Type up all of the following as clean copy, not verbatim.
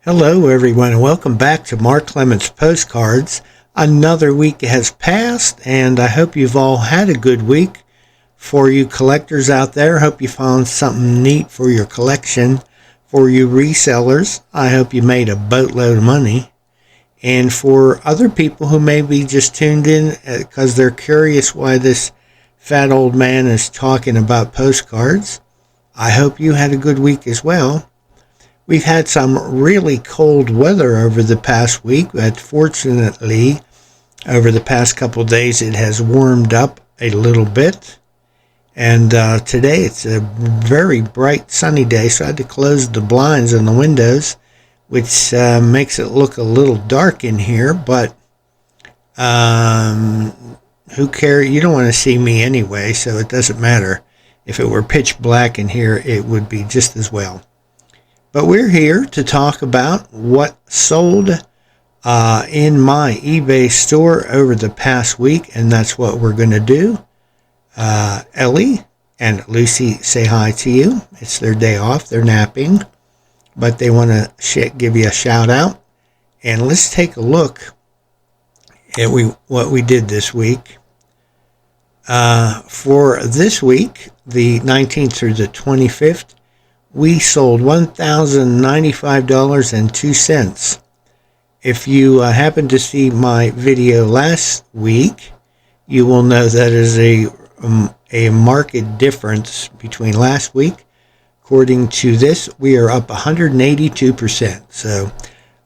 Hello everyone and welcome back to Mark Clements Postcards. Another week has passed and I hope you've all had a good week. For you collectors out there, hope you found something neat for your collection. For you resellers, I hope you made a boatload of money. And for other people who may be just tuned in because they're curious why this fat old man is talking about postcards, I hope you had a good week as well. We've had some really cold weather over the past week, but fortunately, over the past couple of days, it has warmed up a little bit. And today, it's a very bright, sunny day, so I had to close the blinds on the windows, which makes it look a little dark in here, but who cares? You don't want to see me anyway, so it doesn't matter. If it were pitch black in here, it would be just as well. But we're here to talk about what sold in my eBay store over the past week, and that's what we're going to do. Ellie and Lucy say hi to you. It's their day off. They're napping, but they want to give you a shout out. And let's take a look at what we did this week. For this week, the 19th through the 25th, we sold $1,095.02. If you happen to see my video last week, you will know that is a marked difference between last week. According to this, we are up 182%. So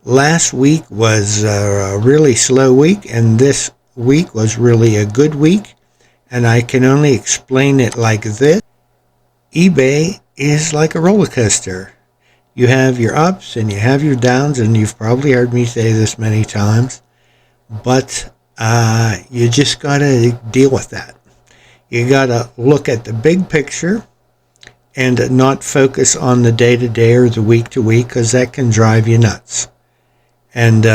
last week was a really slow week, and this week was really a good week. And I can only explain it like this. eBay is like a roller coaster. You have your ups and you have your downs, and you've probably heard me say this many times, but you just got to deal with that. You got to look at the big picture and not focus on the day-to-day or the week-to-week, because that can drive you nuts. And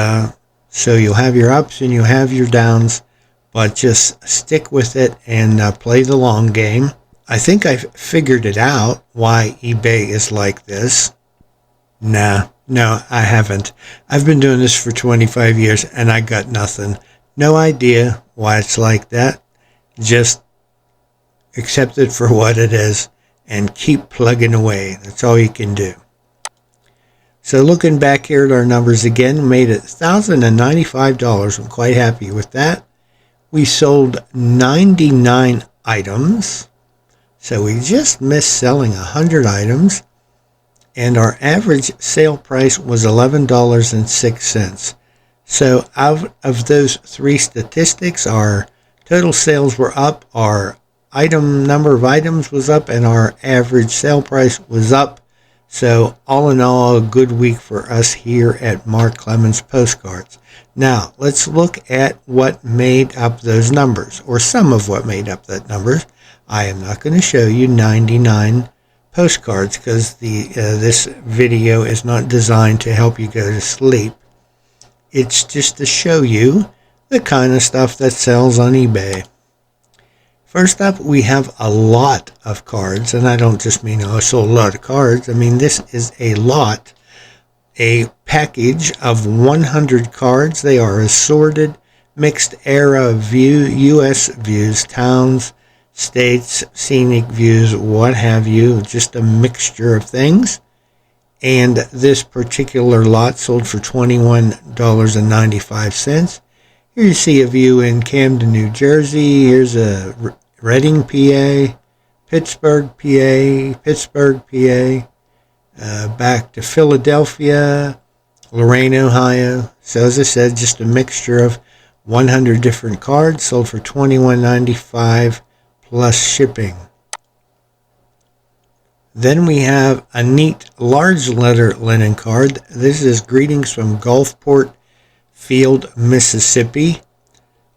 so you'll have your ups and you have your downs, but just stick with it and play the long game. I think I've figured it out why eBay is like this. No, I haven't. I've been doing this for 25 years and I got nothing. No idea why it's like that. Just accept it for what it is and keep plugging away. That's all you can do. So looking back here at our numbers again, made it $1,095. I'm quite happy with that. We sold 99 items. So we just missed selling 100 items, and our average sale price was $11.06. So out of those three statistics, our total sales were up, our number of items was up, and our average sale price was up. So all in all, a good week for us here at Mark Clements Postcards. Now, let's look at what made up those numbers, or some of what made up that numbers. I am not going to show you 99 postcards because this video is not designed to help you go to sleep. It's just to show you the kind of stuff that sells on eBay. First up, we have a lot of cards, and I don't just mean I sold a lot of cards. I mean this is a lot, a package of 100 cards. They are assorted, mixed era view, U.S. views, towns, states, scenic views, what have you, just a mixture of things. And this particular lot sold for $21.95. Here you see a view in Camden, New Jersey. Here's a Reading, PA, Pittsburgh, PA, back to Philadelphia, Lorain, Ohio. So as I said, just a mixture of 100 different cards sold for $21.95. plus shipping. Then we have a neat large letter linen card. This is Greetings from Gulfport Field, Mississippi.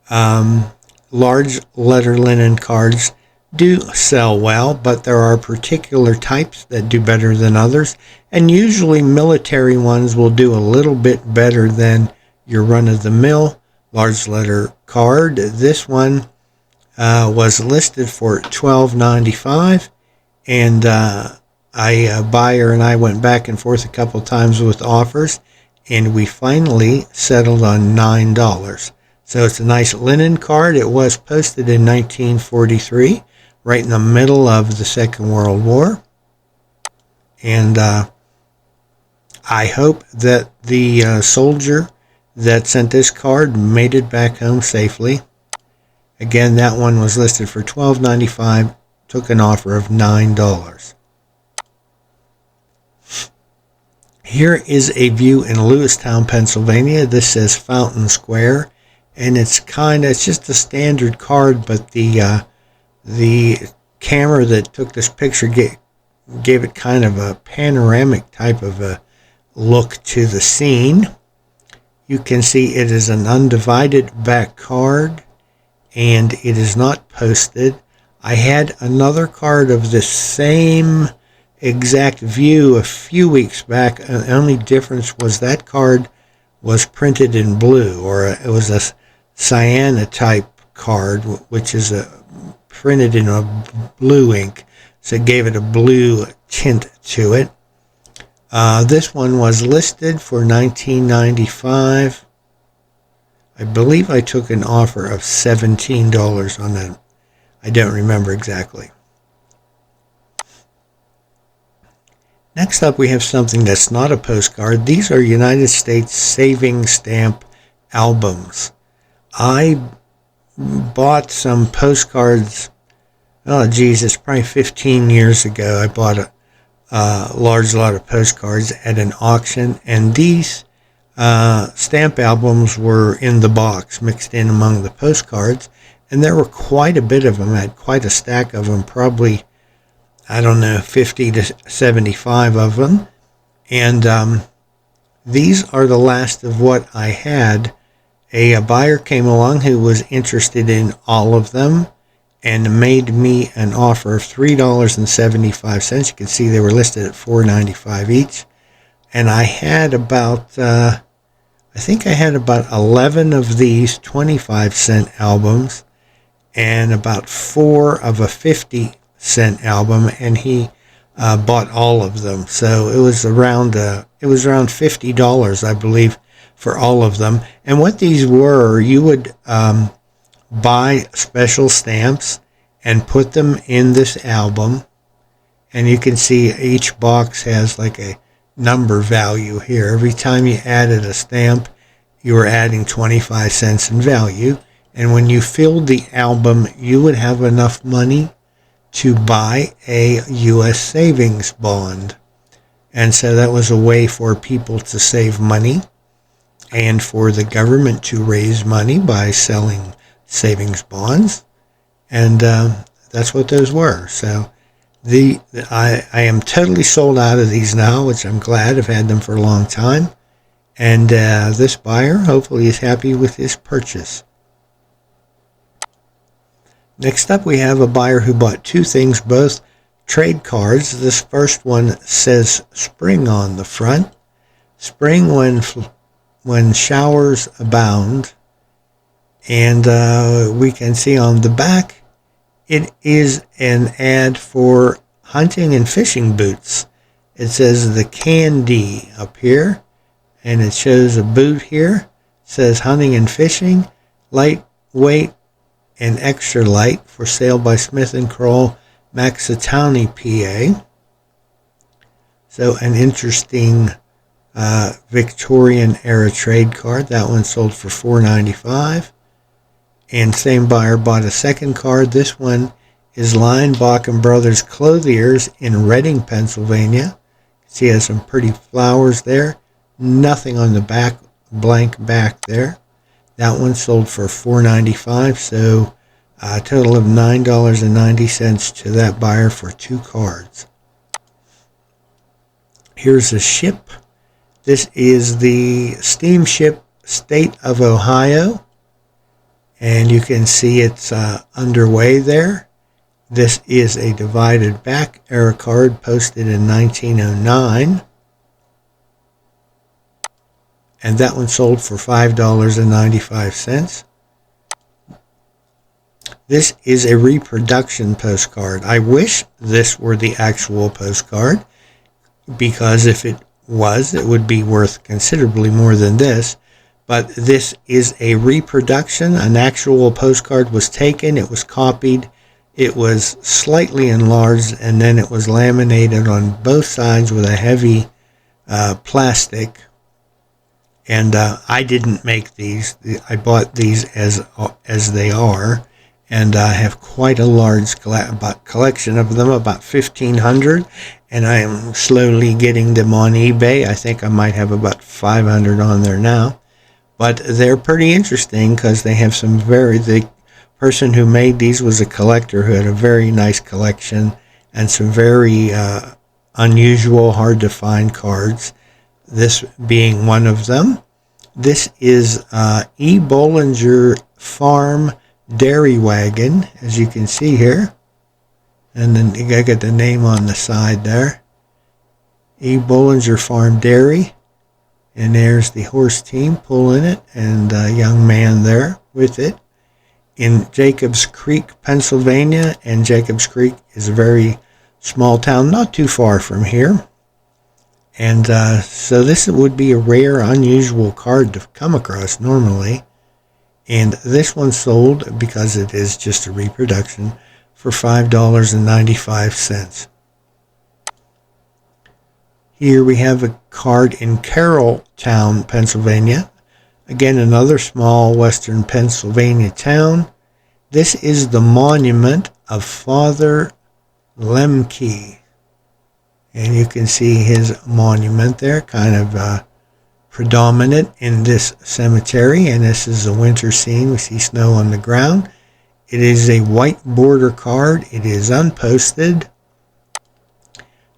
Large letter linen cards do sell well, but there are particular types that do better than others, and usually military ones will do a little bit better than your run-of-the-mill large letter card. This one was listed for $12.95, and a buyer and I went back and forth a couple times with offers, and we finally settled on $9. So it's a nice linen card. It was posted in 1943, right in the middle of the Second World War. And I hope that the soldier that sent this card made it back home safely. Again, that one was listed for $12.95, took an offer of $9. Here is a view in Lewistown, Pennsylvania. This says Fountain Square, and it's just a standard card, but the camera that took this picture gave it kind of a panoramic type of a look to the scene. You can see it is an undivided back card, and it is not posted. I had another card of the same exact view a few weeks back. The only difference was that card was printed in blue, or it was a cyanotype card, which is printed in a blue ink, so it gave it a blue tint to it. This one was listed for $19.95. I believe I took an offer of $17 on that. I don't remember exactly. Next up, we have something that's not a postcard. These are United States savings stamp albums. I bought some postcards, it's probably 15 years ago. I bought a large lot of postcards at an auction, and these stamp albums were in the box, mixed in among the postcards, and there were quite a bit of them. I had quite a stack of them, probably, 50 to 75 of them, and these are the last of what I had. A buyer came along who was interested in all of them and made me an offer of $3.75. You can see they were listed at $4.95 each. And I had about, I think I had about 11 of these 25-cent albums and about 4 of a 50-cent album, and he bought all of them. So it was around $50, I believe, for all of them. And what these were, you would buy special stamps and put them in this album, and you can see each box has like a number value here. Every time you added a stamp, you were adding 25 cents in value, and when you filled the album, you would have enough money to buy a U.S. savings bond. And so that was a way for people to save money and for the government to raise money by selling savings bonds. And that's what those were. So I am totally sold out of these now, which I'm glad. I've had them for a long time. And this buyer hopefully is happy with his purchase. Next up, we have a buyer who bought two things, both trade cards. This first one says spring on the front. Spring when showers abound. And we can see on the back, it is an ad for hunting and fishing boots. It says the Candy up here, and it shows a boot here. It says hunting and fishing, lightweight and extra light, for sale by Smith & Kroll, Maxitowney, PA. So an interesting Victorian era trade card. That one sold for $4.95. And same buyer bought a second card. This one is Leinbach & Brothers Clothiers in Reading, Pennsylvania. See, it has some pretty flowers there. Nothing on the back, blank back there. That one sold for $4.95, so a total of $9.90 to that buyer for two cards. Here's a ship. This is the steamship State of Ohio, and you can see it's underway there. This is a divided back era card posted in 1909. And that one sold for $5.95. This is a reproduction postcard. I wish this were the actual postcard, because if it was. It would be worth considerably more than this. But this is a reproduction. An actual postcard was taken. It was copied. It was slightly enlarged, and then it was laminated on both sides with a heavy plastic. And I didn't make these. I bought these as they are. And I have quite a large collection of them, about 1,500. And I am slowly getting them on eBay. I think I might have about 500 on there now. But they're pretty interesting because they have some the person who made these was a collector who had a very nice collection and some very unusual, hard to find cards. This being one of them. This is E. Bollinger Farm Dairy Wagon, as you can see here. And then you got the name on the side there. E. Bollinger Farm Dairy. And there's the horse team pulling it, and a young man there with it. In Jacobs Creek, Pennsylvania, and Jacobs Creek is a very small town, not too far from here. And so this would be a rare, unusual card to come across normally. And this one sold, because it is just a reproduction, for $5.95. Here we have a card in Carrolltown, Pennsylvania. Again, another small western Pennsylvania town. This is the monument of Father Lemke. And you can see his monument there, kind of predominant in this cemetery. And this is a winter scene. We see snow on the ground. It is a white border card. It is unposted.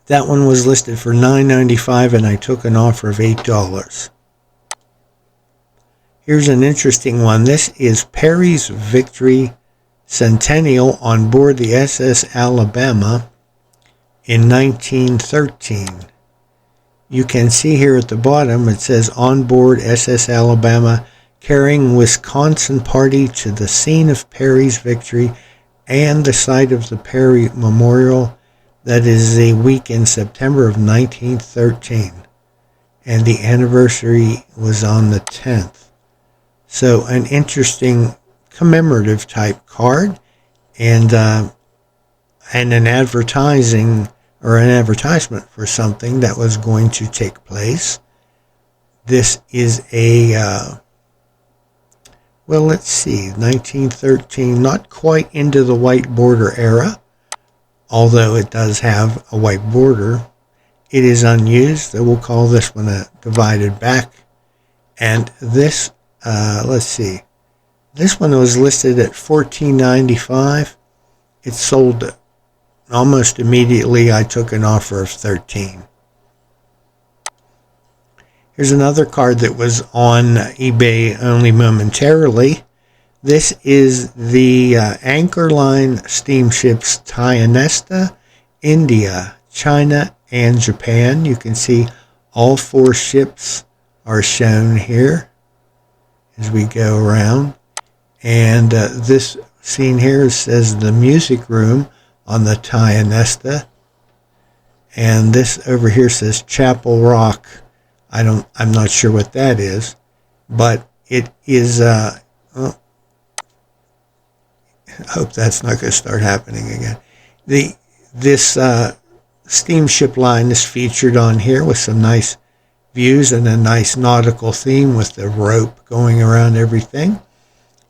That one was listed for $9.95, and I took an offer of $8. Here's an interesting one. This is Perry's Victory Centennial on board the SS Alabama in 1913. You can see here at the bottom it says on board SS Alabama carrying Wisconsin party to the scene of Perry's victory and the site of the Perry Memorial. That is a week in September of 1913. And the anniversary was on the 10th. So an interesting commemorative type card, and an advertising or an advertisement for something that was going to take place. This is a, well, let's see, 1913, not quite into the white border era, although it does have a white border. It is unused, so we'll call this one a divided back. And this, let's see, this one was listed at $14.95. It sold almost immediately. I took an offer of $13. Here's another card that was on eBay only momentarily. This is the Anchor Line steamships Tianesta, India, China, and Japan. You can see all 4 ships are shown here as we go around. And this scene here says the music room on the Tianesta. And this over here says Chapel Rock. I'm not sure what that is, but it is, I hope that's not going to start happening again. This steamship line is featured on here with some nice views and a nice nautical theme with the rope going around everything.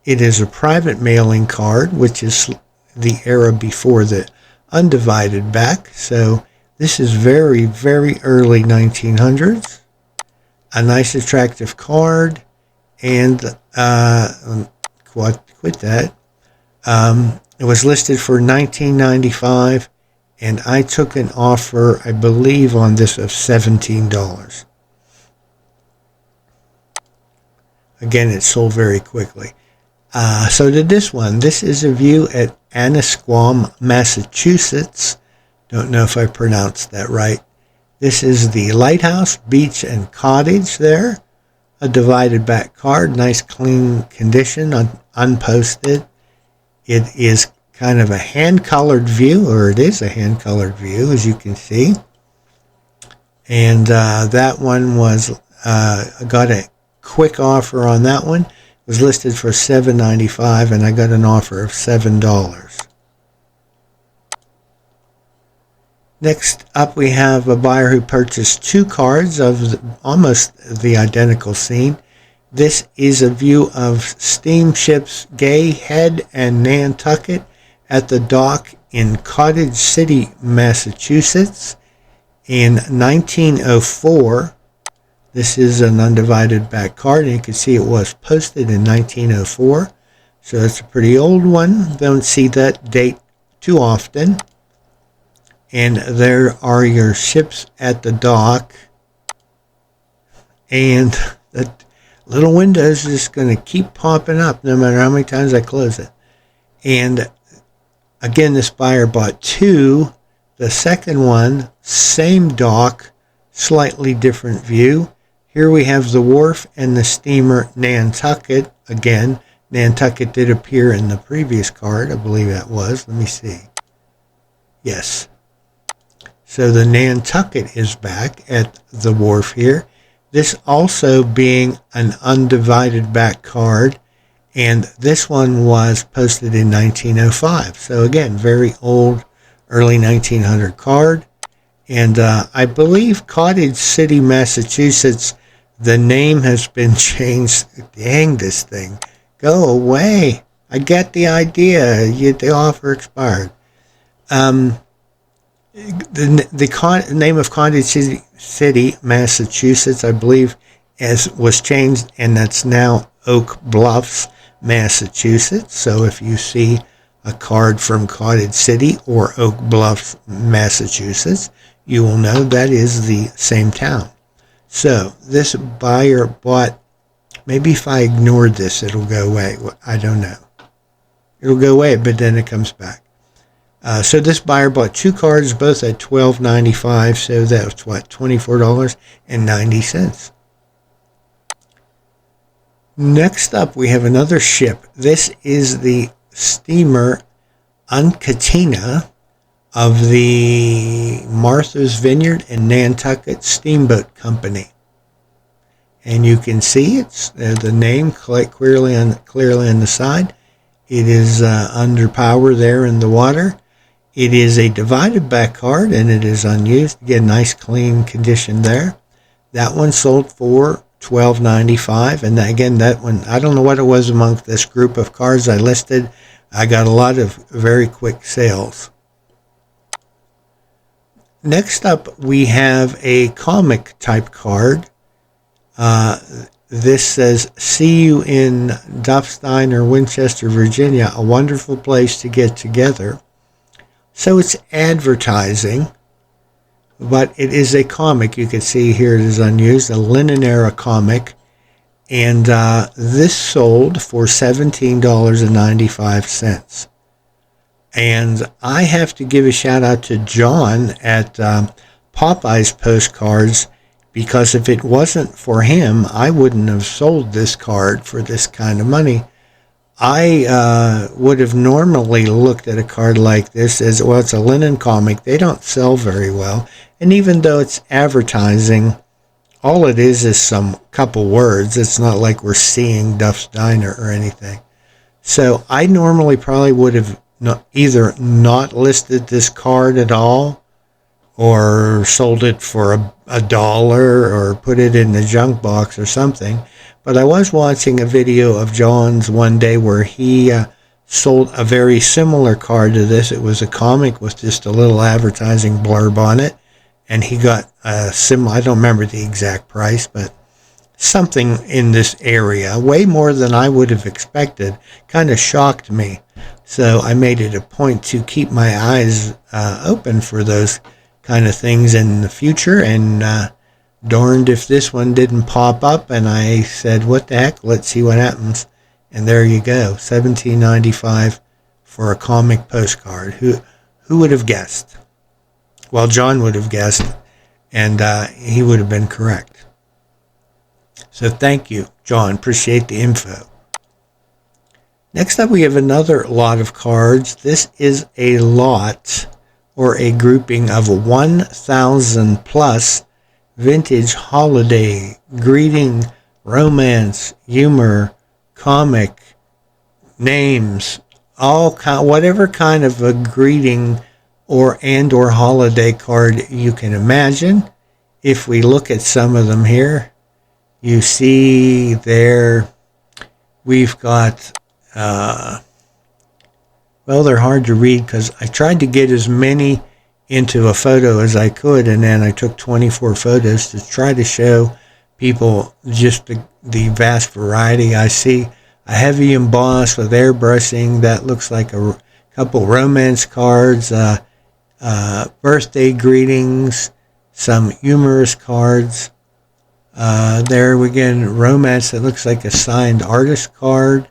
It is a private mailing card, which is the era before the undivided back. So this is very, very early 1900s. A nice attractive card, and quit that. It was listed for $19.95, and I took an offer, I believe, on this of $17. Again, it sold very quickly. So did this one. This is a view at Annisquam, Massachusetts. Don't know if I pronounced that right. This is the lighthouse, beach, and cottage there. A divided back card, nice clean condition, unposted. It is kind of a hand-colored view, or it is a hand-colored view, as you can see. And that one was, I got a quick offer on that one. It was listed for $7.95, and I got an offer of $7. Next up, we have a buyer who purchased 2 cards of almost the identical scene. This is a view of steamships Gay Head and Nantucket at the dock in Cottage City, Massachusetts in 1904. This is an undivided back card, and you can see it was posted in 1904. So it's a pretty old one. Don't see that date too often. And there are your ships at the dock. And the little windows is just going to keep popping up no matter how many times I close it. And again, this buyer bought 2. The second one, same dock, slightly different view. Here we have the wharf and the steamer Nantucket. Again, Nantucket did appear in the previous card. I believe that was. Let me see. Yes. So the Nantucket is back at the wharf here. This also being an undivided back card. And this one was posted in 1905. So again, very old, early 1900 card. And I believe Cottage City, Massachusetts, the name has been changed. Dang this thing. Go away. I get the idea. The offer expired. The name of Cottage City, Massachusetts, I believe, was changed, and that's now Oak Bluffs, Massachusetts. So if you see a card from Cottage City or Oak Bluffs, Massachusetts, you will know that is the same town. So this buyer bought, maybe if I ignored this, it'll go away. I don't know. It'll go away, but then it comes back. So this buyer bought 2 cards, both at $12.95, so that's what, $24.90. Next up, we have another ship. This is the steamer Uncatina of the Martha's Vineyard and Nantucket Steamboat Company. And you can see it's the name clearly on the side. It is under power there in the water. It is a divided back card, and it is unused. Again, nice clean condition there. That one sold for $12.95, and again, that one, I don't know what it was among this group of cards I listed. I got a lot of very quick sales. Next up, we have a comic type card. This says, "See you in Duffstein or Winchester, Virginia, a wonderful place to get together." So it's advertising, but it is a comic. You can see here it is unused, a Linen Era comic. And this sold for $17.95. And I have to give a shout out to John at Popeye's Postcards, because if it wasn't for him, I wouldn't have sold this card for this kind of money. I would have normally looked at a card like this as, well, it's a linen comic. They don't sell very well. And even though it's advertising, all it is some couple words. It's not like we're seeing Duff's Diner or anything. So I normally probably would have either not listed this card at all, or sold it for a dollar, or put it in the junk box or something. But I was watching a video of John's one day where he sold a very similar card to this. It was a comic with just a little advertising blurb on it. And he got a I don't remember the exact price, but something in this area, way more than I would have expected. Kind of shocked me. So I made it a point to keep my eyes open for those kind of things in the future. And darned if this one didn't pop up, and I said, what the heck, let's see what happens. And there you go, $17.95 for a comic postcard. Who would have guessed? Well, John would have guessed, and he would have been correct. So thank you, John. Appreciate the info. Next up, we have another lot of cards. This is a lot, or a grouping of 1,000 plus vintage, holiday, greeting, romance, humor, comic, names, whatever kind of a greeting or holiday card you can imagine. If we look at some of them here, you see there we've got, well, they're hard to read because I tried to get as many into a photo as I could, and then I took 24 photos to try to show people just the vast variety. I see a heavy emboss with airbrushing that looks like a couple romance cards, birthday greetings, some humorous cards. There again, romance that looks like a signed artist card,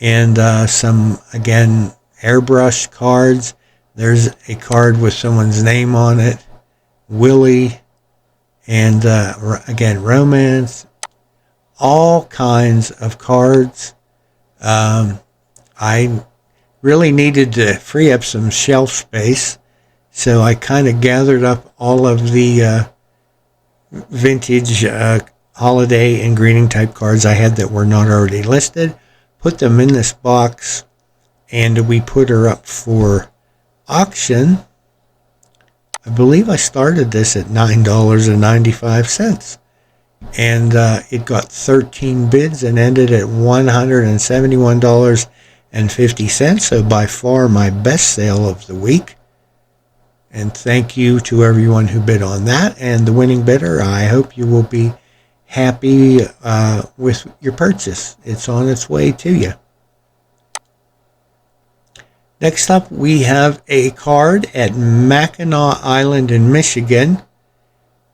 and some, again, airbrush cards. There's a card with someone's name on it, Willie, and again, romance, all kinds of cards. I really needed to free up some shelf space, so I kind of gathered up all of the vintage holiday and greeting type cards I had that were not already listed, put them in this box, and we put her up for auction. I believe I started this at $9.95, and it got 13 bids and ended at $171.50, so by far my best sale of the week. And thank you to everyone who bid on that, and the winning bidder, I hope you will be happy with your purchase. It's on its way to you. Next up, we have a card at Mackinac Island in Michigan.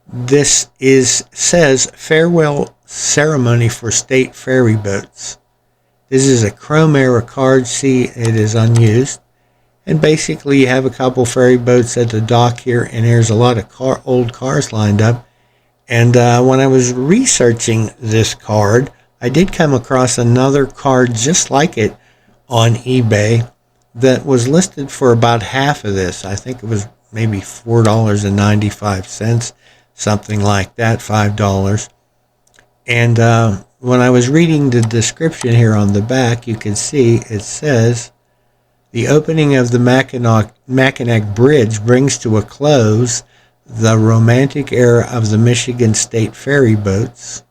This says farewell ceremony for state ferry boats. This is a chrome era card. See, it is unused. And basically, you have a couple ferry boats at the dock here, and there's a lot of old cars lined up. And when I was researching this card, I did come across another card just like it on eBay that was listed for about half of this. I think it was maybe $4.95, something like that, $5. And when I was reading the description here on the back, you can see it says, the opening of the Mackinac Bridge brings to a close the romantic era of the Michigan State ferry boats.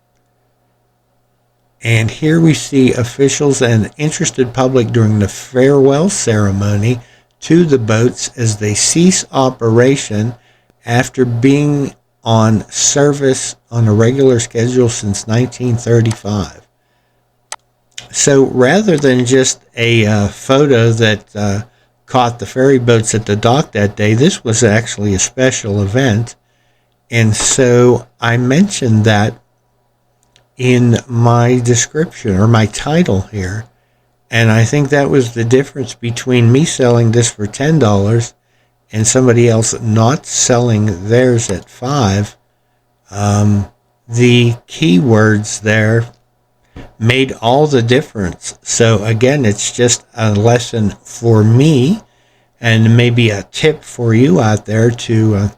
And here we see officials and interested public during the farewell ceremony to the boats as they cease operation after being on service on a regular schedule since 1935. So rather than just a photo that caught the ferry boats at the dock that day, this was actually a special event. And so I mentioned that in my description or my title here. And I think that was the difference between me selling this for $10 and somebody else not selling theirs at $5. The keywords there made all the difference. So again, it's just a lesson for me and maybe a tip for you out there to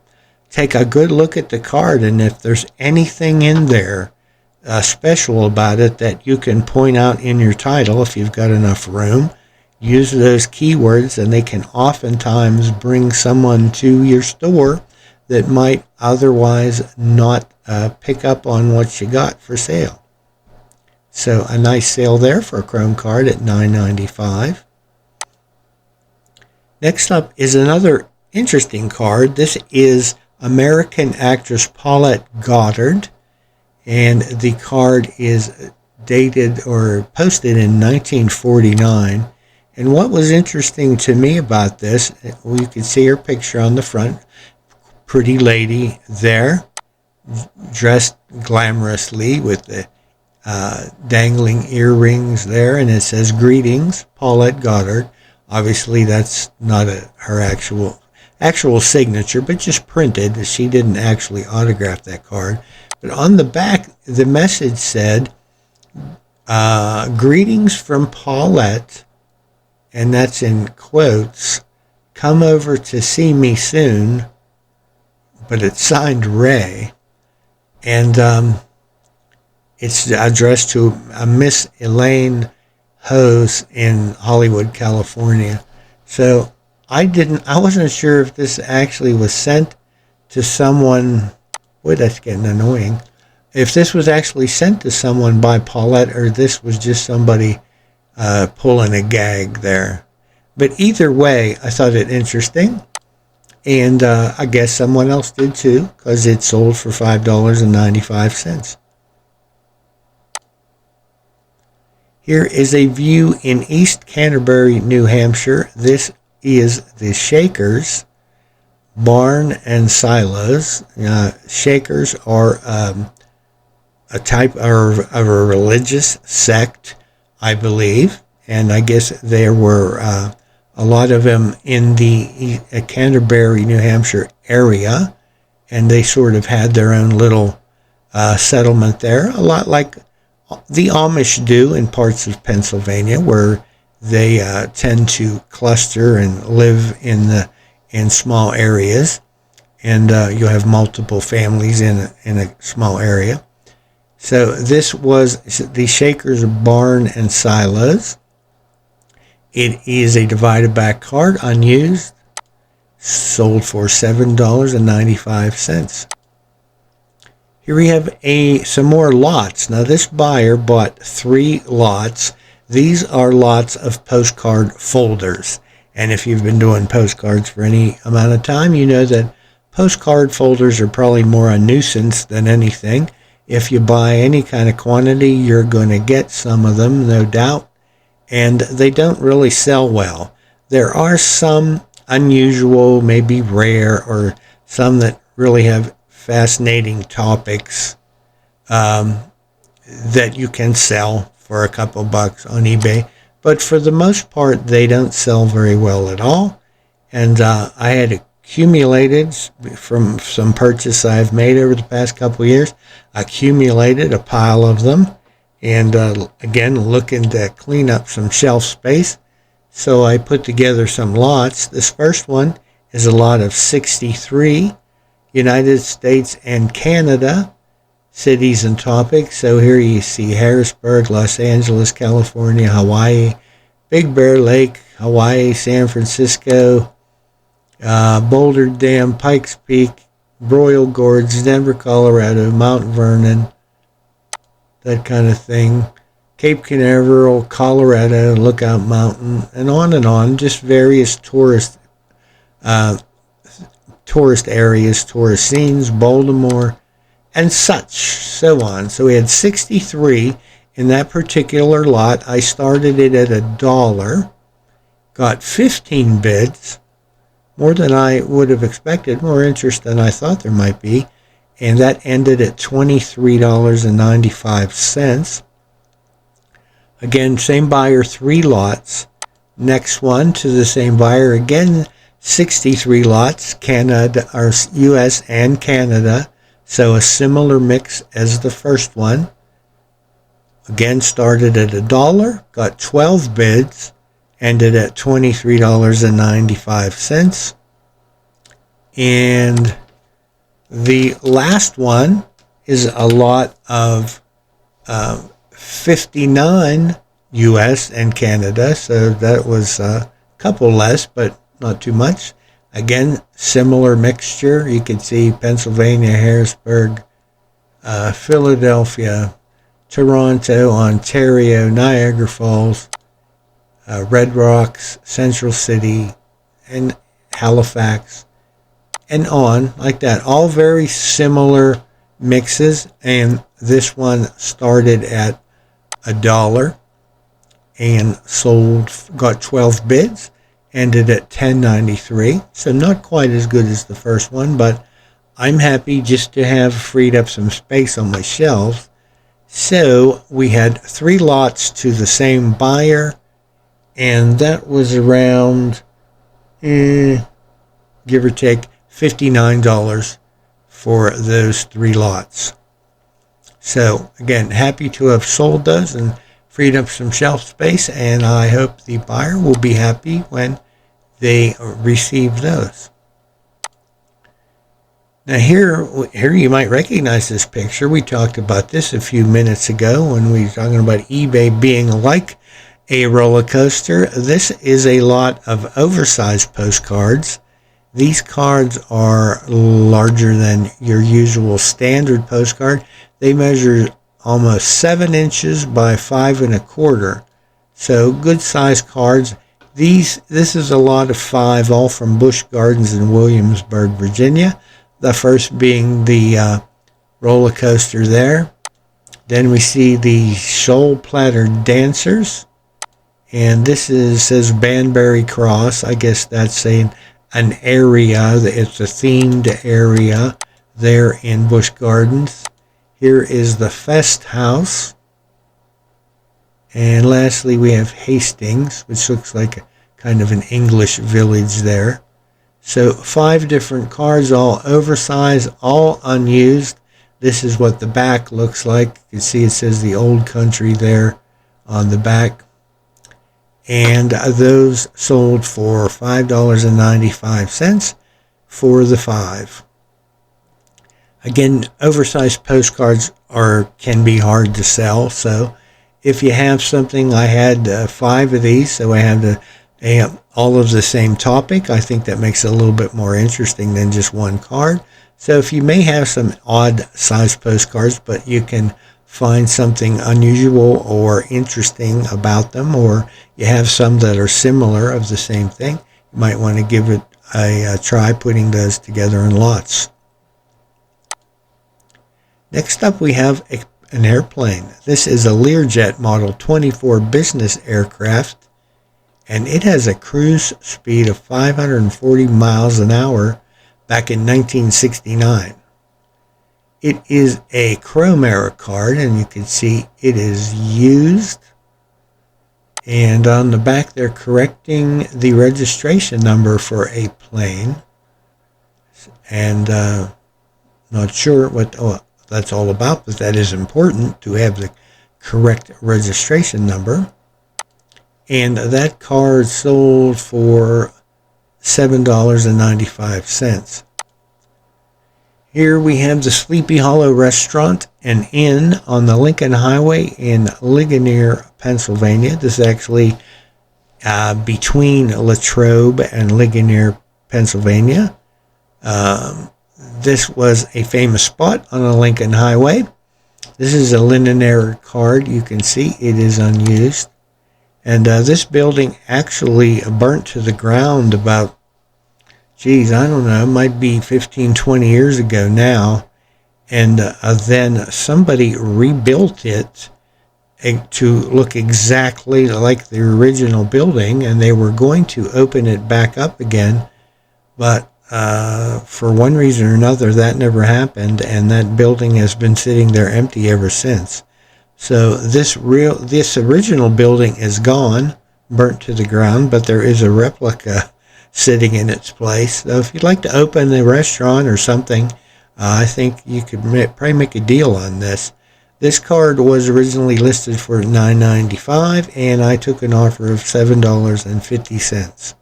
take a good look at the card, and if there's anything in there special about it that you can point out in your title, if you've got enough room, use those keywords, and they can oftentimes bring someone to your store that might otherwise not pick up on what you got for sale. So a nice sale there for a chrome card at $9.95. Next up is another interesting card. This is American actress Paulette Goddard, and the card is dated or posted in 1949. And what was interesting to me about this, you can see her picture on the front, pretty lady there, dressed glamorously with the dangling earrings there, and it says, "Greetings, Paulette Goddard." Obviously, that's not her actual signature, but just printed. She didn't actually autograph that card. But on the back, the message said, "Greetings from Paulette," and that's in quotes, "Come over to see me soon," but it's signed Ray. And it's addressed to Miss Elaine Hose in Hollywood, California. So I wasn't sure if this actually was sent to someone. Boy, that's getting annoying. If this was actually sent to someone by Paulette, or this was just somebody pulling a gag there. But either way, I thought it interesting. And I guess someone else did too, because it sold for $5.95. Here is a view in East Canterbury, New Hampshire. This is the Shakers Barn and Silos. Shakers are a type of a religious sect, I believe, and I guess there were a lot of them in the Canterbury, New Hampshire area, and they sort of had their own little settlement there, a lot like the Amish do in parts of Pennsylvania, where they tend to cluster and live in small areas, and you'll have multiple families in a small area. So this was the Shakers Barn and Silos. It is a divided back card, unused, sold for $7.95. Here we have some more lots. Now this buyer bought 3 lots. These are lots of postcard folders. And if you've been doing postcards for any amount of time, you know that postcard folders are probably more a nuisance than anything. If you buy any kind of quantity, you're going to get some of them, no doubt. And they don't really sell well. There are some unusual, maybe rare, or some that really have fascinating topics that you can sell for a couple bucks on eBay. But for the most part, they don't sell very well at all. And I had accumulated, from some purchase I've made over the past couple years, accumulated a pile of them. And again, looking to clean up some shelf space. So I put together some lots. This first one is a lot of 63 United States and Canada cities and topics. So here you see Harrisburg, Los Angeles, California, Hawaii, Big Bear Lake, Hawaii, San Francisco, Boulder Dam, Pikes Peak, Royal Gorge, Denver, Colorado, Mount Vernon, that kind of thing, Cape Canaveral, Colorado, Lookout Mountain, and on, just various tourist areas, tourist scenes, Baltimore, and such, so on. So we had 63 in that particular lot. I started it at $1, got 15 bids, more than I would have expected, more interest than I thought there might be, and that ended at $23.95. Again, same buyer, 3 lots. Next one to the same buyer, again, 63 lots, Canada, or U.S. and Canada, so a similar mix as the first one. Again, started at $1, got 12 bids, ended at $23.95. And the last one is a lot of 59 U.S. and Canada, so that was a couple less, but not too much. Again, similar mixture. You can see Pennsylvania, Harrisburg, Philadelphia, Toronto, Ontario, Niagara Falls, Red Rocks, Central City, and Halifax, and on like that. All very similar mixes, and this one started at $1 and sold, got 12 bids, ended at $10.93. So not quite as good as the first one, but I'm happy just to have freed up some space on my shelves. So we had 3 lots to the same buyer, and that was around, give or take, $59 for those 3 lots. So again, happy to have sold those and freed up some shelf space, and I hope the buyer will be happy when they receive those. Now here you might recognize this picture. We talked about this a few minutes ago when we were talking about eBay being like a roller coaster. This is a lot of oversized postcards. These cards are larger than your usual standard postcard. They measure almost 7 inches by 5 1/4. So good sized cards. This is a lot of 5, all from Busch Gardens in Williamsburg, Virginia. The first being the roller coaster there. Then we see the Shoal Platter Dancers. And this says Banbury Cross. I guess that's an area. It's a themed area there in Busch Gardens. Here is the Fest House. And lastly, we have Hastings, which looks like a kind of an English village there. So 5 different cards, all oversized, all unused. This is what the back looks like. You can see it says the Old Country there on the back. And those sold for $5.95 for the 5. Again, oversized postcards can be hard to sell. So if you have something, I had 5 of these, so I have all of the same topic. I think that makes it a little bit more interesting than just one card. So if you may have some odd size postcards, but you can find something unusual or interesting about them, or you have some that are similar of the same thing, you might want to give it a try putting those together in lots. Next up, we have an airplane. This is a Learjet Model 24 business aircraft, and it has a cruise speed of 540 miles an hour back in 1969. It is a chrome era card, and you can see it is used. And on the back, they're correcting the registration number for a plane. And not sure what that's all about, but that is important to have the correct registration number. And that card sold for $7.95. Here we have the Sleepy Hollow Restaurant and Inn on the Lincoln Highway in Ligonier, Pennsylvania. This is actually between Latrobe and Ligonier, Pennsylvania. This was a famous spot on the Lincoln Highway. This is a Linonaire card. You can see it is unused. And this building actually burnt to the ground about, I don't know, it might be 15, 20 years ago now. And then somebody rebuilt it to look exactly like the original building, and they were going to open it back up again. But for one reason or another, that never happened, and that building has been sitting there empty ever since. So this original building is gone, burnt to the ground, but there is a replica sitting in its place. So if you'd like to open a restaurant or something, I think you could probably make a deal on this. This card was originally listed for $9.95, and I took an offer of $7.50.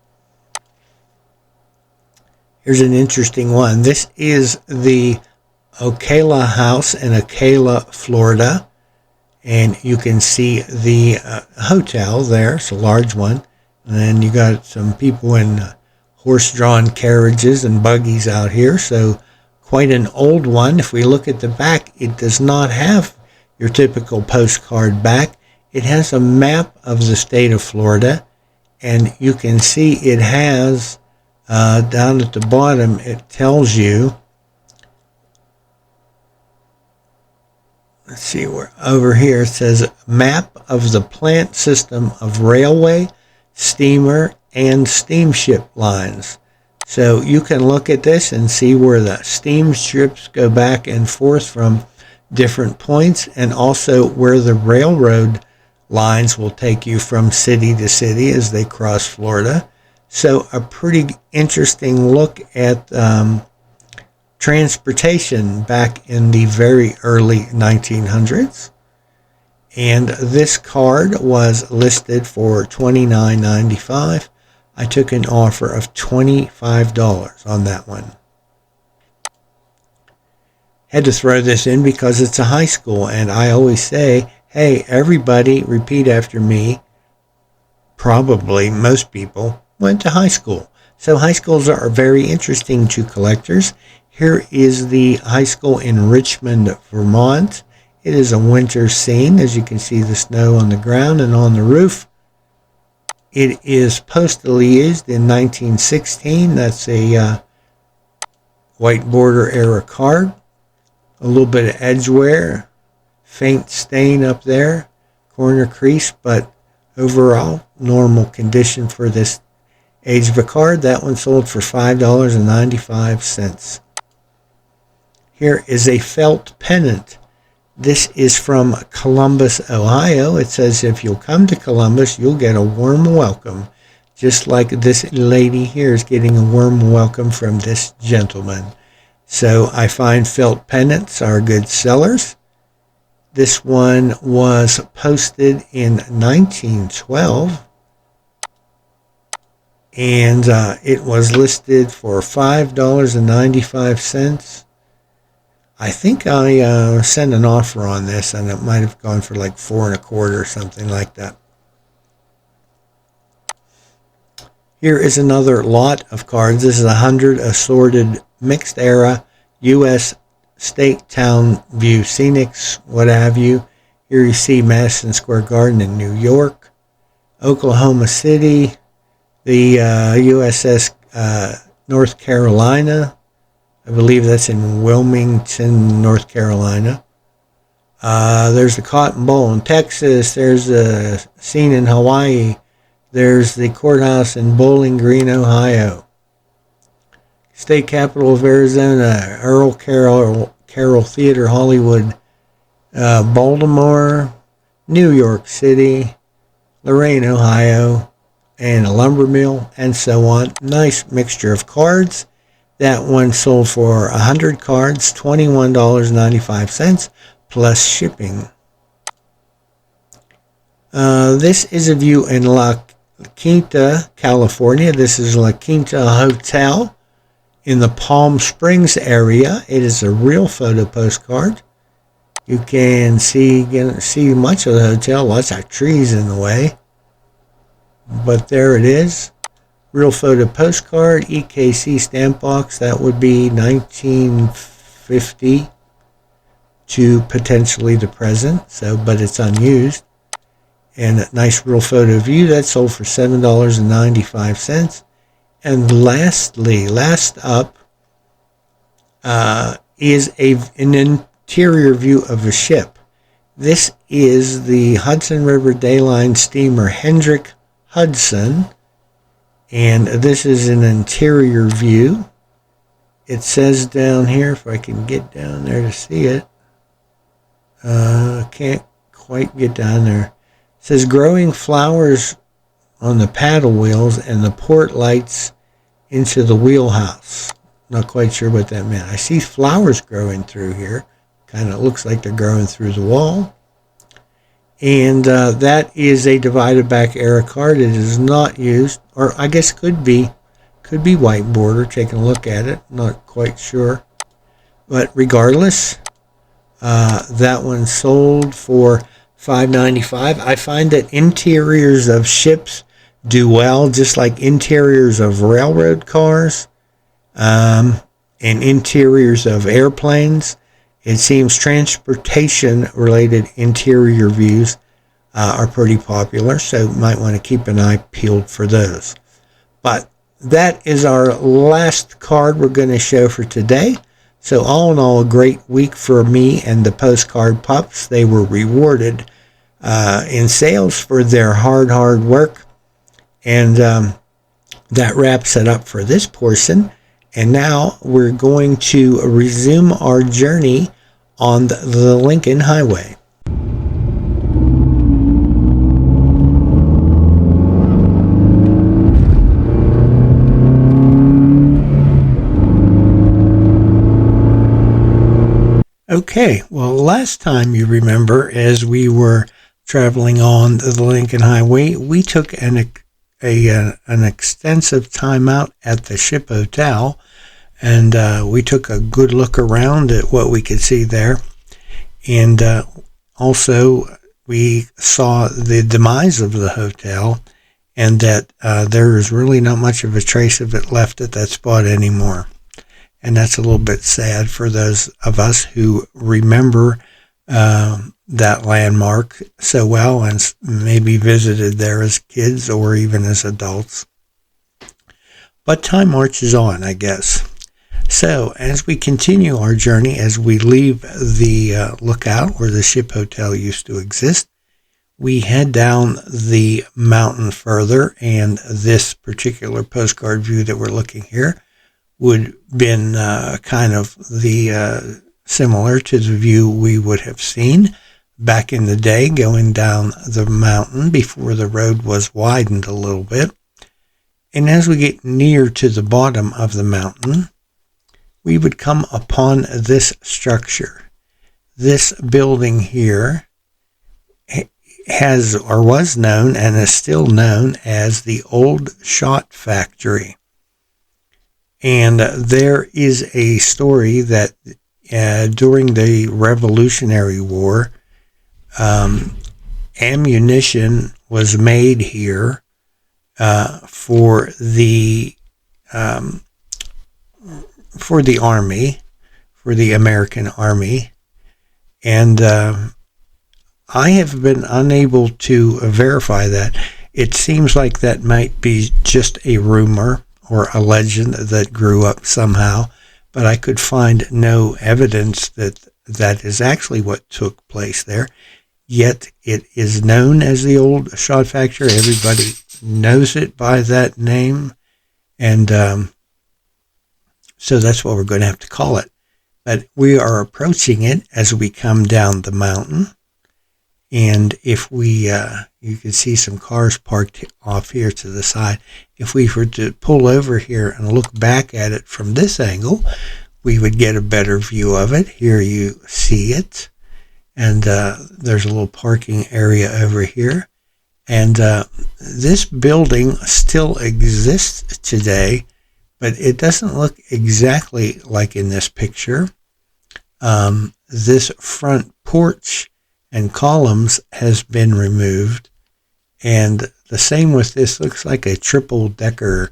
Here's an interesting one. This is the Ocala House in Ocala, Florida. And you can see the hotel there. It's a large one. And then you got some people in horse-drawn carriages and buggies out here. So quite an old one. If we look at the back, it does not have your typical postcard back. It has a map of the state of Florida. And you can see it has, down at the bottom, it tells you, let's see, where over here it says map of the plant system of railway, steamer, and steamship lines. So you can look at this and see where the steamships go back and forth from different points, and also where the railroad lines will take you from city to city as they cross Florida. So a pretty interesting look at transportation back in the very early 1900s. And this card was listed for $29.95. I took an offer of $25 on that one. Had to throw this in because it's a high school, and I always say, hey, everybody, repeat after me. Probably most people went to high school. So high schools are very interesting to collectors. Here is the high school in Richmond, Vermont. It is a winter scene. As you can see, the snow on the ground and on the roof. It is postally used in 1916. That's a white border era card. A little bit of edge wear, faint stain up there, corner crease, but overall normal condition for this age of a card. That one sold for $5.95. Here is a felt pennant. This is from Columbus, Ohio. It says if you'll come to Columbus, you'll get a warm welcome, just like this lady here is getting a warm welcome from this gentleman. So I find felt pennants are good sellers. This one was posted in 1912, and it was listed for $5.95. I think I sent an offer on this, and it might have gone for like $4.25 or something like that. Here is another lot of cards. This is 100 assorted mixed era U.S. State Town View Scenics, what have you. Here you see Madison Square Garden in New York, Oklahoma City, the USS North Carolina. I believe that's in Wilmington, North Carolina. There's the Cotton Bowl in Texas. There's a scene in Hawaii. There's the courthouse in Bowling Green, Ohio. State Capitol of Arizona, Earl Carroll Theater, Hollywood, Baltimore, New York City, Lorain, Ohio, and a lumber mill, and so on. Nice mixture of cards. That one sold for 100 cards, $21.95, plus shipping. This is a view in La Quinta, California. This is La Quinta Hotel in the Palm Springs area. It is a real photo postcard. You can see much of the hotel. Lots of trees in the way. But there it is. Real photo postcard, EKC stamp box. That would be 1950 to potentially the present. But it's unused. And a nice real photo view. That sold for $7.95. And lastly, last up, is an interior view of a ship. This is the Hudson River Dayline steamer Hendrick Hudson, and this is an interior view. It says down here, if I can get down there to see it, can't quite get down there. It says growing flowers on the paddle wheels and the port lights into the wheelhouse. Not quite sure what that meant. I see flowers growing through here. Kind of looks like they're growing through the wall. And that is a divided back era card. It is not used, or I guess could be white border. Taking a look at it, not quite sure. But regardless, that one sold for $5.95. I find that interiors of ships do well, just like interiors of railroad cars and interiors of airplanes. It seems transportation-related interior views are pretty popular, so you might want to keep an eye peeled for those. But that is our last card we're going to show for today. So all in all, a great week for me and the postcard pups. They were rewarded in sales for their hard work. And that wraps it up for this portion. And now we're going to resume our journey on the Lincoln Highway. Okay, well, last time you remember, as we were traveling on the Lincoln Highway, we took an extensive time out at the Ship Hotel, and we took a good look around at what we could see there. And also, we saw the demise of the hotel, and that there is really not much of a trace of it left at that spot anymore. And that's a little bit sad for those of us who remember that landmark so well and maybe visited there as kids or even as adults. But time marches on, I guess. So as we continue our journey, as we leave the lookout where the ship hotel used to exist, we head down the mountain further, and this particular postcard view that we're looking here would have been kind of the similar to the view we would have seen back in the day going down the mountain before the road was widened a little bit. And as we get near to the bottom of the mountain, we would come upon this structure. This building here has or was known and is still known as the Old Shot Factory. And there is a story that during the Revolutionary War, ammunition was made here for the army, for the American army, and I have been unable to verify that. It seems like that might be just a rumor or a legend that grew up somehow, but I could find no evidence that that is actually what took place there. Yet it is known as the Old Shot Factory. Everybody knows it by that name, and so that's what we're going to have to call it. But we are approaching it as we come down the mountain, and if we, you can see some cars parked off here to the side. If we were to pull over here and look back at it from this angle, we would get a better view of it. Here you see it, and there's a little parking area over here. And this building still exists today, but it doesn't look exactly like in this picture. This front porch and columns has been removed, and the same with this. Looks like a triple-decker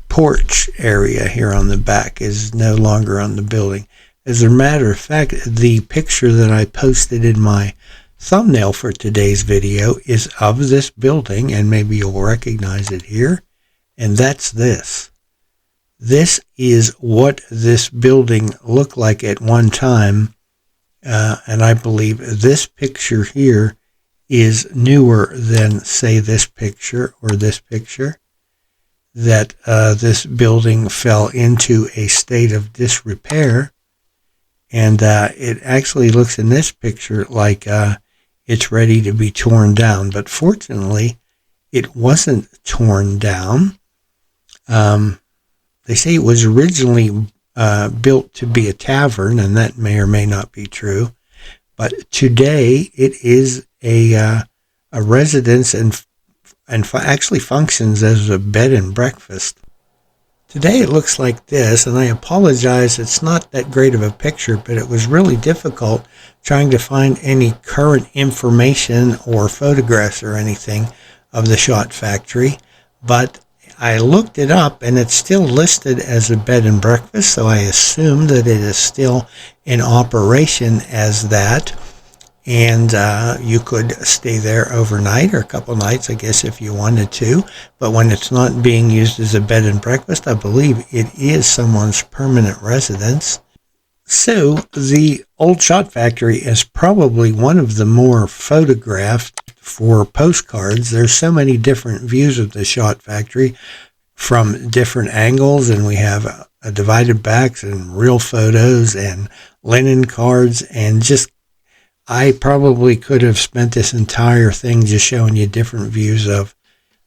porch area here on the back is no longer on the building. As a matter of fact, the picture that I posted in my thumbnail for today's video is of this building, and maybe you'll recognize it here, and that's this. This is what this building looked like at one time, and I believe this picture here is newer than, say, this picture or this picture, that this building fell into a state of disrepair, and it actually looks in this picture like it's ready to be torn down, but fortunately it wasn't torn down. They say it was originally built to be a tavern, and that may or may not be true, but today it is a residence and actually functions as a bed and breakfast. Today it looks like this, and I apologize, it's not that great of a picture, but it was really difficult trying to find any current information or photographs or anything of the Shot Factory, but I looked it up, and it's still listed as a bed and breakfast, so I assume that it is still in operation as that, and you could stay there overnight or a couple nights, I guess, if you wanted to. But when it's not being used as a bed and breakfast, I believe it is someone's permanent residence. So the Old Shot Factory is probably one of the more photographed for postcards. There's so many different views of the Shot Factory from different angles, and we have divided backs and real photos and linen cards, and just I probably could have spent this entire thing just showing you different views of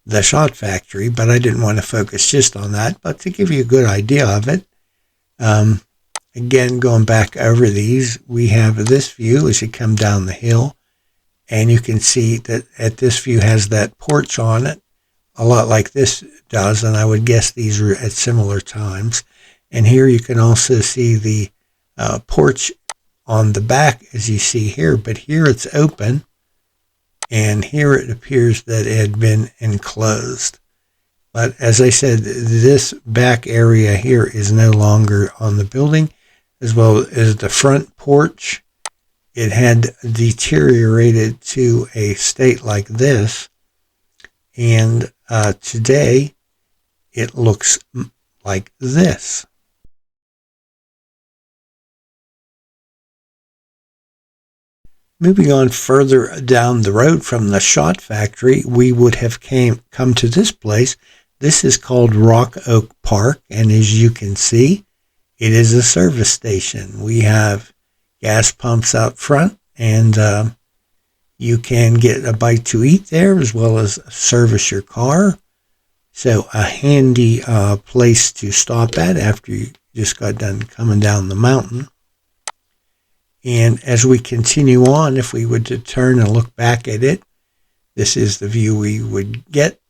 the Shot Factory, but I didn't want to focus just on that, but to give you a good idea of it. Again, going back over these, we have this view as you come down the hill, and you can see that at this view has that porch on it, a lot like this does, and I would guess these are at similar times. And here you can also see the porch on the back, as you see here, but here it's open, and here it appears that it had been enclosed. But as I said, this back area here is no longer on the building, as well as the front porch. It had deteriorated to a state like this, and today it looks like this. Moving on further down the road from the shot factory, we would have come to this place. This is called Rock Oak Park, and as you can see, it is a service station. We have gas pumps out front, and you can get a bite to eat there as well as service your car. So a handy place to stop at after you just got done coming down the mountain. And as we continue on, if we were to turn and look back at it, this is the view we would get.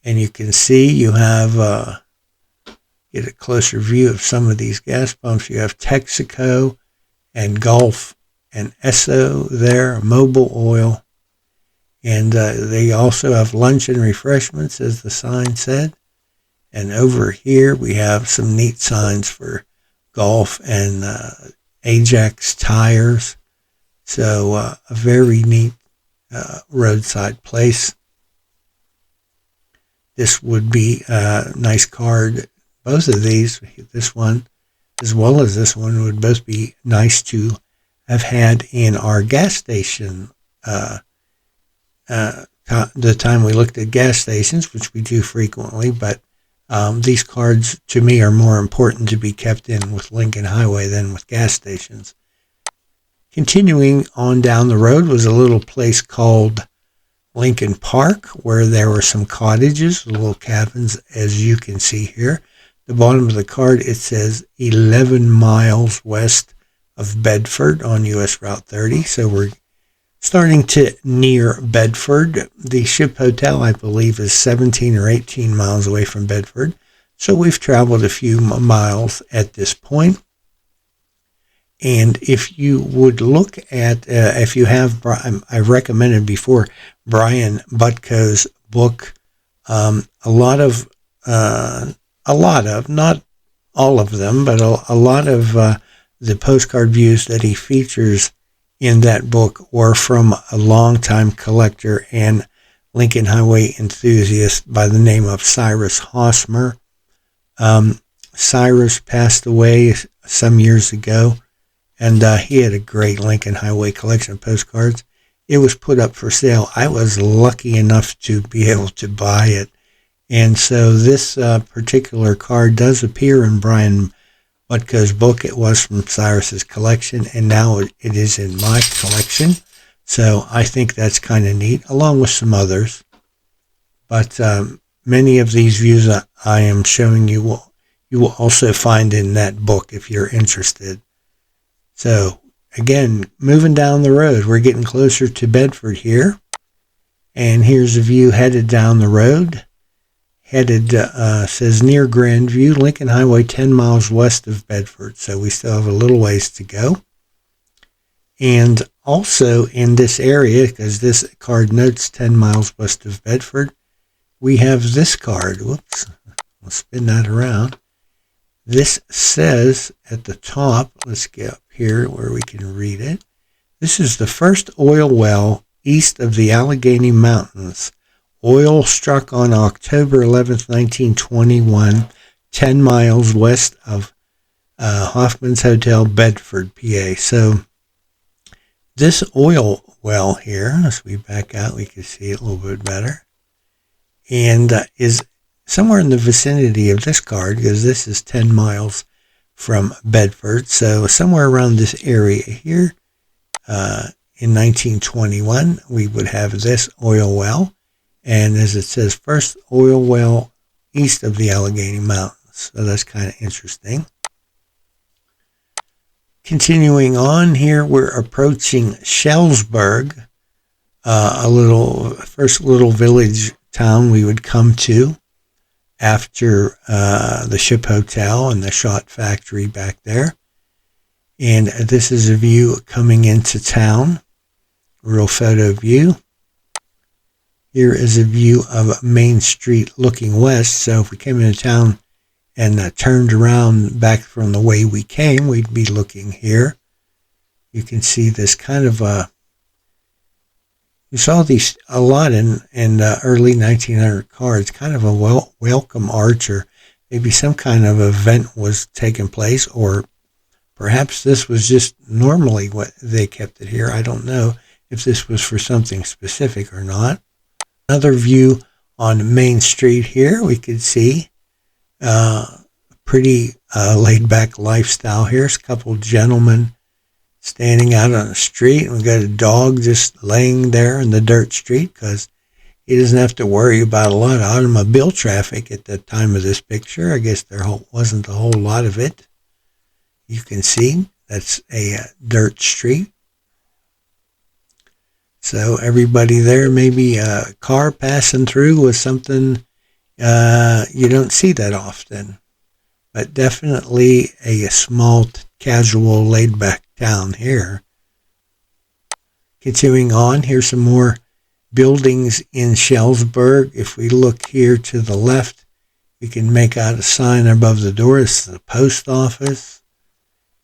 And you can see you have, get a closer view of some of these gas pumps. You have Texaco and Gulf and Esso there, Mobil Oil. And they also have lunch and refreshments, as the sign said. And over here we have some neat signs for Gulf and Ajax tires. So a very neat roadside place. This would be a nice card. Both of these, this one as well as this one, would both be nice to have had in our gas station. The time we looked at gas stations, which we do frequently, but these cards to me are more important to be kept in with Lincoln Highway than with gas stations. Continuing on down the road was a little place called Lincoln Park, where there were some cottages, little cabins, as you can see here. The bottom of the card, it says 11 miles west of Bedford on US Route 30. So we're starting to near Bedford. The Ship Hotel, I believe, is 17 or 18 miles away from Bedford. So we've traveled a few miles at this point. And if you would look at, if you have, I've recommended before, Brian Butko's book, a lot of, not all of them, but a lot of the postcard views that he features in that book were from a longtime collector and Lincoln Highway enthusiast by the name of Cyrus Hosmer. Cyrus passed away some years ago, and he had a great Lincoln Highway collection of postcards. It was put up for sale. I was lucky enough to be able to buy it. And so this particular card does appear in Brian Butko's book. It was from Cyrus's collection, and now it is in my collection. So I think that's kind of neat, along with some others. But many of these views I am showing you will also find in that book if you're interested. So again, moving down the road, we're getting closer to Bedford here. And here's a view headed down the road. Headed, says near Grandview, Lincoln Highway 10 miles west of Bedford. So we still have a little ways to go. And also in this area, because this card notes 10 miles west of Bedford, we have this card. Whoops, I'll spin that around. This says at the top, let's get up here where we can read it. This is the first oil well east of the Allegheny Mountains. Oil struck on October 11th, 1921, 10 miles west of Hoffman's Hotel, Bedford, PA. So this oil well here, as we back out, we can see it a little bit better, and is somewhere in the vicinity of this card, because this is 10 miles from Bedford. So somewhere around this area here, in 1921, we would have this oil well. And as it says, first oil well east of the Allegheny Mountains. So that's kind of interesting. Continuing on here, we're approaching Shellsburg, first little village town we would come to. after the Ship Hotel and the Shot Factory back there. And this is a view coming into town, real photo view. Here is a view of Main Street looking west. So if we came into town and turned around back from the way we came, we'd be looking here. You can see this kind of you saw these a lot in early 1900 cars, kind of a welcome arch, or maybe some kind of event was taking place, or perhaps this was just normally what they kept it here. I don't know if this was for something specific or not. Another view on Main Street here, we could see pretty laid-back lifestyle here. There's a couple gentlemen standing out on the street, and we got a dog just laying there in the dirt street because he doesn't have to worry about a lot of automobile traffic at the time of this picture. I guess there wasn't a whole lot of it. You can see that's a dirt street. So everybody there, maybe a car passing through with something you don't see that often. But definitely a small, casual, laid-back town here. Continuing on, here's some more buildings in Shelburne. If we look here to the left, you can make out a sign above the door. This is the post office.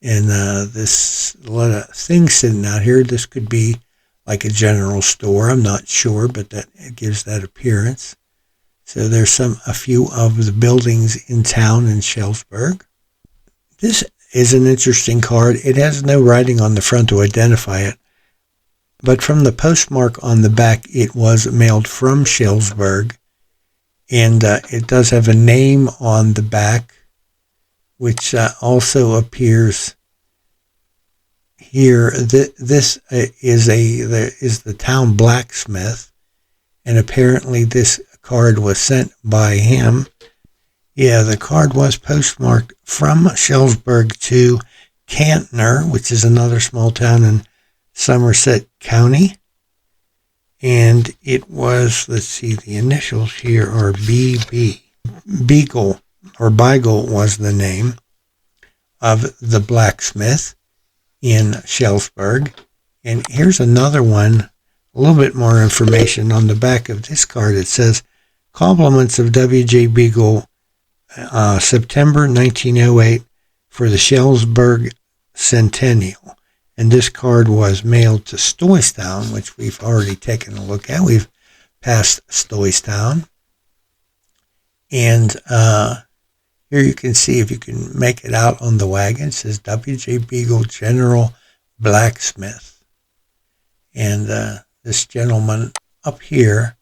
And this, a lot of things sitting out here. This could be like a general store. I'm not sure, but that it gives that appearance. So there's a few of the buildings in town in Shelburne. This is an interesting card. It has no writing on the front to identify it, but from the postmark on the back, it was mailed from Shelburne, and it does have a name on the back, which also appears here. This is the town blacksmith, and apparently this card was sent by him. Yeah, the card was postmarked from Shelburne to Cantner, which is another small town in Somerset County. And it was, let's see, the initials here are BB. Beagle, or Beagle was the name of the blacksmith in Shelburne. And here's another one, a little bit more information on the back of this card. It says, compliments of W.J. Beagle, September 1908 for the Shelburne Centennial. And this card was mailed to Stoystown, which we've already taken a look at. We've passed Stoystown. And here you can see, if you can make it out on the wagon, it says W.J. Beagle General Blacksmith. And this gentleman up here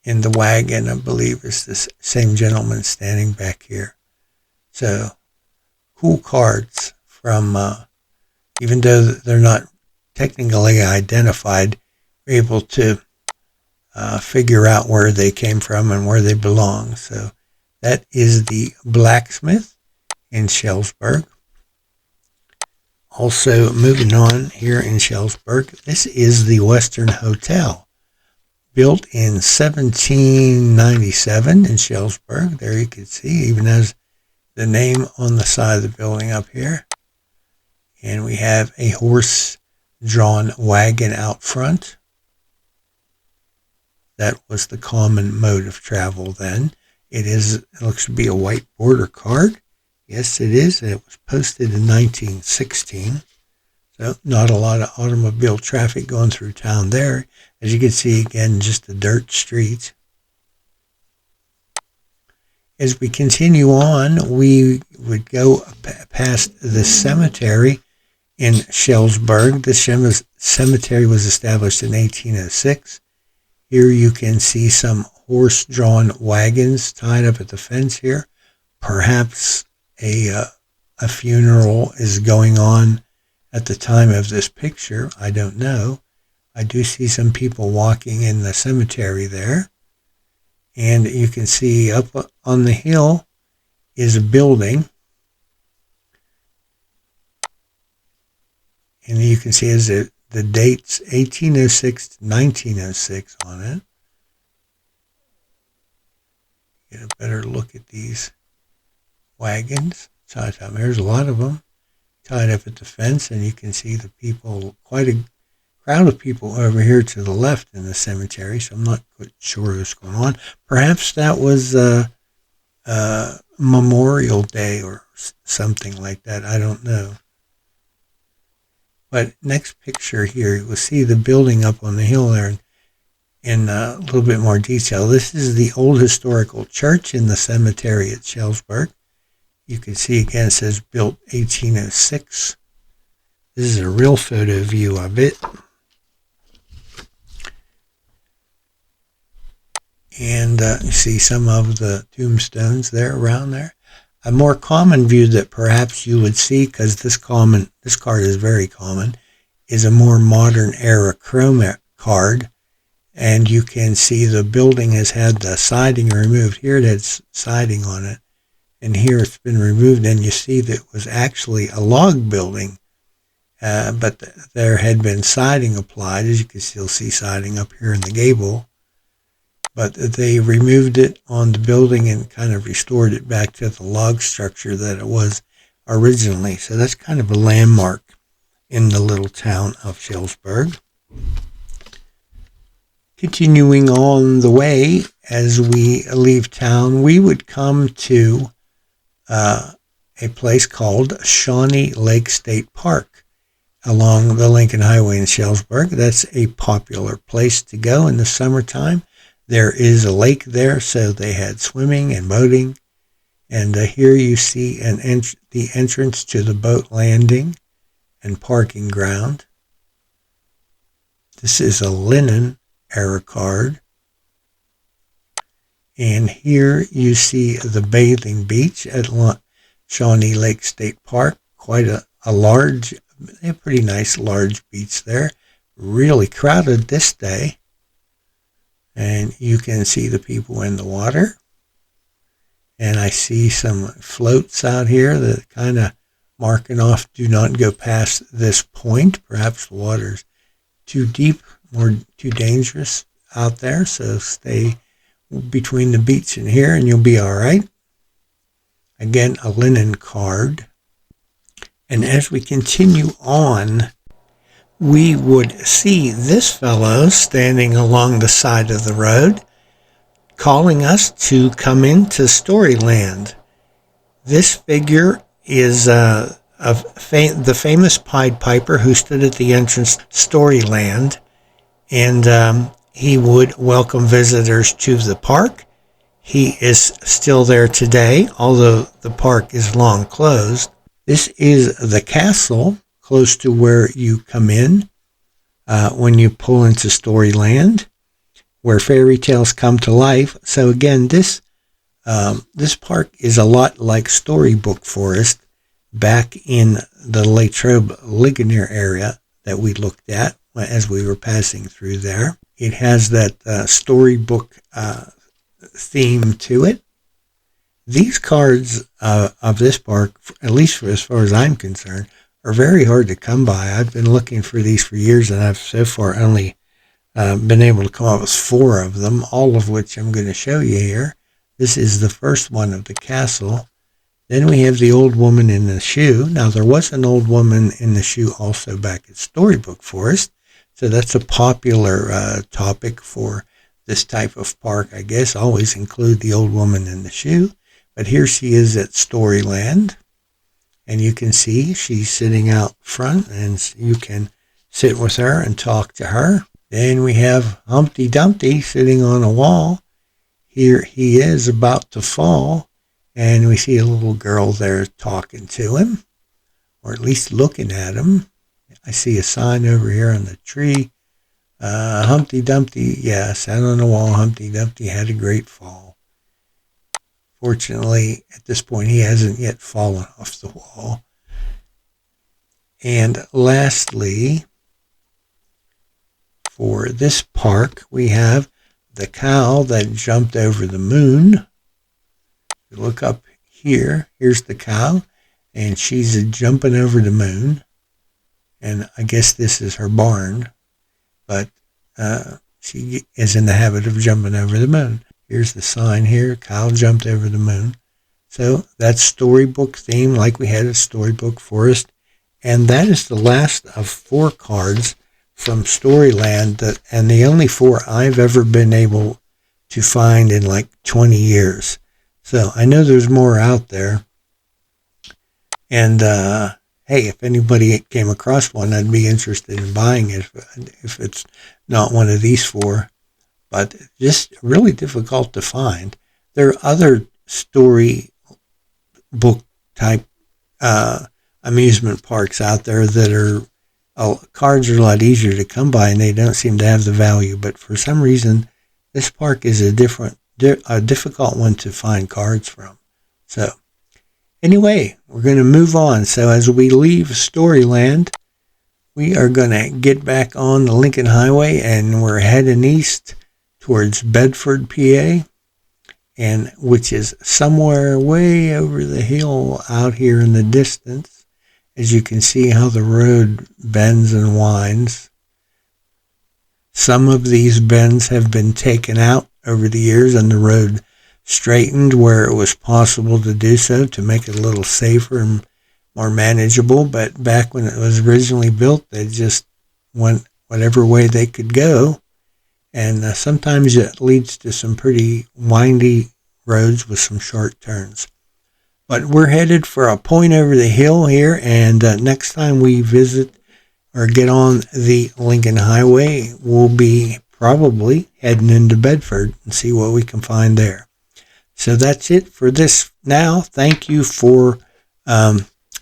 in the wagon, I believe, is the same gentleman standing back here. So, cool cards from, even though they're not technically identified, we're able to figure out where they came from and where they belong. So, that is the blacksmith in Shelburne. Also, moving on here in Shelburne, this is the Western Hotel. Built in 1797 in Shelburne. There you can see, even has the name on the side of the building up here. And we have a horse-drawn wagon out front. That was the common mode of travel then. It looks to be a white border card. Yes, it is. It was posted in 1916. So not a lot of automobile traffic going through town there. As you can see, again, just the dirt streets. As we continue on, we would go past the cemetery in Shelburne. This cemetery was established in 1806. Here you can see some horse-drawn wagons tied up at the fence here. Perhaps a funeral is going on at the time of this picture. I don't know. I do see some people walking in the cemetery there. And you can see up on the hill is a building. And you can see the dates 1806 to 1906 on it. get a better look at these wagons. There's a lot of them tied up at the fence, and you can see the people, quite a crowd of people over here to the left in the cemetery, so I'm not quite sure what's going on. Perhaps that was Memorial Day or something like that. I don't know. But next picture here, you will see the building up on the hill there in a little bit more detail. This is the old historical church in the cemetery at Schellsburg. You can see again it says built 1806. This is a real photo view of it. And you see some of the tombstones there around there. A more common view that perhaps you would see, because this card is very common, is a more modern era chrome card. And you can see the building has had the siding removed. Here it had siding on it, and here it's been removed, and you see that it was actually a log building, but there had been siding applied, as you can still see siding up here in the gable. But they removed it on the building and kind of restored it back to the log structure that it was originally. So that's kind of a landmark in the little town of Schellsburg. Continuing on the way, as we leave town, we would come to a place called Shawnee Lake State Park along the Lincoln Highway in Schellsburg. That's a popular place to go in the summertime. There is a lake there, so they had swimming and boating. And here you see the entrance to the boat landing and parking ground. This is a linen era card. And here you see the bathing beach at Shawnee Lake State Park. Quite a pretty nice large beach there. Really crowded this day. And you can see the people in the water. And I see some floats out here that kind of marking off, do not go past this point. Perhaps the water's too deep or too dangerous out there. So stay between the beach and here and you'll be all right. Again, a linen card. And as we continue on, we would see this fellow standing along the side of the road, calling us to come into Storyland. This figure is the famous Pied Piper who stood at the entrance to Storyland, and he would welcome visitors to the park. He is still there today, although the park is long closed. This is the castle close to where you come in when you pull into Storyland, where fairy tales come to life. So again, this park is a lot like Storybook Forest back in the Latrobe Ligonier area that we looked at as we were passing through there. It has that storybook theme to it. These cards of this park, at least for as far as I'm concerned, are very hard to come by. I've been looking for these for years, and I've so far only been able to come up with 4 of them, all of which I'm going to show you here. This is the first one of the castle. Then we have the old woman in the shoe. Now, there was an old woman in the shoe also back at Storybook Forest, so that's a popular topic for this type of park, I guess. Always include the old woman in the shoe. But here she is at Storyland. And you can see she's sitting out front, and you can sit with her and talk to her. Then we have Humpty Dumpty sitting on a wall. Here he is about to fall, and we see a little girl there talking to him, or at least looking at him. I see a sign over here on the tree. Humpty Dumpty, sat on the wall. Humpty Dumpty had a great fall. Fortunately, at this point, he hasn't yet fallen off the wall. And lastly, for this park, we have the cow that jumped over the moon. If you look up here, here's the cow, and she's jumping over the moon. And I guess this is her barn, but she is in the habit of jumping over the moon. Here's the sign here. Kyle jumped over the moon. So that's storybook theme, like we had a storybook forest. And that is the last of 4 cards from Storyland, and the only 4 I've ever been able to find in like 20 years. So I know there's more out there. And hey, if anybody came across one, I'd be interested in buying it if it's not one of these 4. But just really difficult to find. There are other story book type amusement parks out there that are cards are a lot easier to come by, and they don't seem to have the value. But for some reason, this park is a difficult one to find cards from. So anyway, we're going to move on. So as we leave Storyland, we are going to get back on the Lincoln Highway, and we're heading east towards Bedford, PA, and which is somewhere way over the hill out here in the distance. As you can see how the road bends and winds. Some of these bends have been taken out over the years and the road straightened where it was possible to do so to make it a little safer and more manageable. But back when it was originally built, they just went whatever way they could go. And sometimes it leads to some pretty windy roads with some short turns. But we're headed for a point over the hill here, and next time we visit or get on the Lincoln Highway, we'll be probably heading into Bedford and see what we can find there. So that's it for this now. Thank you for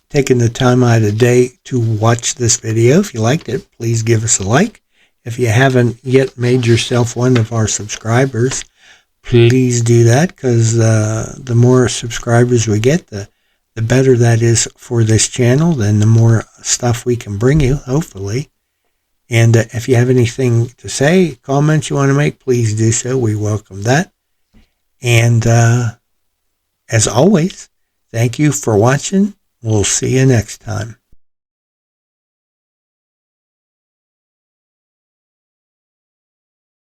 taking the time out of the day to watch this video. If you liked it, please give us a like. If you haven't yet made yourself one of our subscribers, please do that, because the more subscribers we get, the better that is for this channel, then the more stuff we can bring you, hopefully. And if you have anything to say, comments you want to make, please do so. We welcome that. And as always, thank you for watching. We'll see you next time.